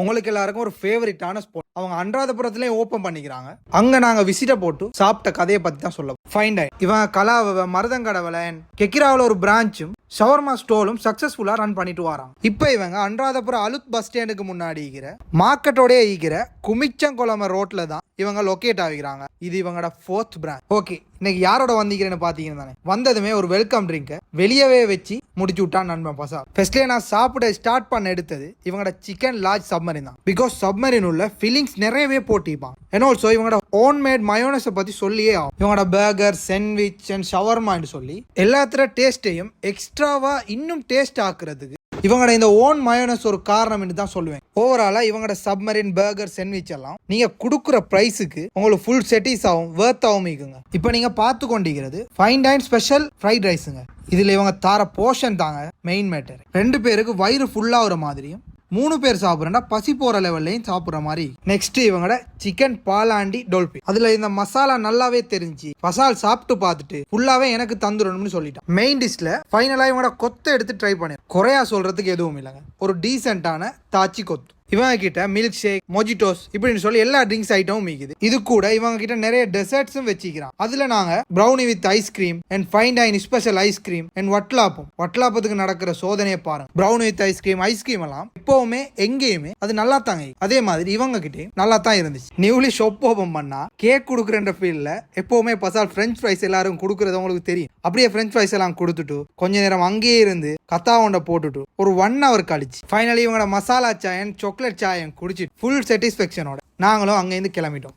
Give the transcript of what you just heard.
உங்களுக்கு எல்லாருக்கும் ஒரு ஃபேவரட்டான ஸ்பாட் அவங்க அன்றாதபுரத்திலே ஓபன் பண்ணிக்கிறாங்க. அங்க நாங்க விசிட்ட போட்டு சாப்பிட்ட கதையை பத்தி தான் சொல்ல. ஃபைன்டைன் இவங்க கலாவவ, மருதங்கடவல, கெக்கிராவில் ஒரு பிரான்ச்சும் ஷவர்மா ஸ்டோலும் சக்சஸ்ஃபுல்லா ரன் பண்ணிட்டு வராங்க. இப்ப இவங்க அன்றாதபுரம் அலுத் பஸ் ஸ்டாண்டுக்கு முன்னாடி இருக்கிற மார்க்கெட்டோடய இருக்கிற குமிச்சங்குளம ரோட்ல தான் இவங்க லொக்கேட் ஆகிக்கிறாங்க. இது இவங்களோட 4th பிரான்ச். ஓகே, இன்னைக்கு யாரோட வந்தீங்கன்னு பாத்தீங்கன்னா தானே வந்ததுமே ஒரு வெல்கம் ட்ரிங்க் வெளியவே வச்சு முடிச்சு விட்டான் நண்பன் பசா. ஃபர்ஸ்ட்லேயே நான் சாப்பிட ஸ்டார்ட் பண்ண எடுத்தது இவங்களோட சிக்கன் லார்ஜ் சப்மரின் தான். பிகாஸ் சப்மரின் உள்ள ஃபீலிங்ஸ் நிறையவே போட்டிப்பான். அண்ட் ஆல்சோ இவங்களோட ஓன் மேட் மயோனஸை பத்தி சொல்லியே ஆகும். இவங்களோட பர்கர், சாண்ட்விச் அண்ட் ஷவர்மான்னு சொல்லி எல்லாத்தோட டேஸ்ட்டையும் எக்ஸ்ட்ராவா இன்னும் டேஸ்ட் ஆக்குறதுக்கு இவங்களோட இந்த ஓன் மயோனஸ் ஒரு காரணம் தான் சொல்லுவேன். ஓவராலா இவங்களோட சப்மரின், பர்கர், சாண்ட்விச் எல்லாம் நீங்க கொடுக்குற பிரைஸுக்கு உங்களுக்கு ஃபுல் செட்டிஸ் ஆகும், வேர்த் ஆகும் இருக்குங்க. இப்போ நீங்க பார்த்து கொண்டிருக்கிறது ஃபைன்டைன் ஸ்பெஷல் ஃப்ரைட் ரைஸுங்க. இதுல இவங்க தார போர்ஷன் தாங்க மெயின் மேட்டர். 2 பேருக்கு வயிறு ஃபுல்லா ஒரு மாதிரியும் 3 பேர் சாப்பிட்றா பசி போற லெவல்லையும் சாப்பிட்ற மாதிரி. நெக்ஸ்ட் இவங்களோட சிக்கன் பாலாண்டி டோல்பி. அதுல இந்த மசாலா நல்லாவே தெரிஞ்சு பசால் சாப்பிட்டு பார்த்துட்டு ஃபுல்லாவே எனக்கு தந்துடணும்னு சொல்லிட்டான். மெயின் டிஷ்ல ஃபைனலா இவங்களோட கொத்தை எடுத்து ட்ரை பண்ணி குறையா சொல்றதுக்கு எதுவும் இல்லைங்க. ஒரு டீசென்டான தாச்சி கொத்து. இவங்க கிட்ட மில்க் ஷேக், மொஜிட்டோஸ் இப்படின்னு சொல்லி எல்லா ட்ரிங்க்ஸ் ஐட்டமும் மிக்குது. இது கூட இவங்க கிட்ட நிறைய டெசர்ட்ஸும் வச்சுக்கிறான். அதுல நாங்க brownie with ice cream and fine dine special ice cream and வட்லாப்பத்துக்கு நடக்கிற சோதனையை பாருங்க. ப்ரௌனி வித் ஐஸ்கிரீம் எல்லாம் எப்பவுமே எங்கேயுமே அது நல்லா தாங்க. அதே மாதிரி இவங்க கிட்டே நல்லா தான் இருந்துச்சு. நியூலி ஷாப் ஓபன் பண்ணா கேக் கொடுக்குற ஃபீல்ட்ல எப்பவுமே பசால் பிரெஞ்ச் ஃப்ரைஸ் எல்லாரும் கொடுக்கறது உங்களுக்கு தெரியும். அப்படியே பிரெஞ்ச் ஃப்ரைஸ் எல்லாம் கொடுத்துட்டு கொஞ்ச நேரம் அங்கேயே இருந்து கத்தாவொண்ட போட்டுட்டு ஒரு 1 hour கழிச்சு ஃபைனலி இவங்களோட மசாலா சாயன் சாக்லேட் சாயம் குடிச்சிட்டு ஃபுல் சாட்டிஸ்ஃபேக்ஷனோட நாங்களும் அங்கேருந்து கிளம்பிட்டோம்.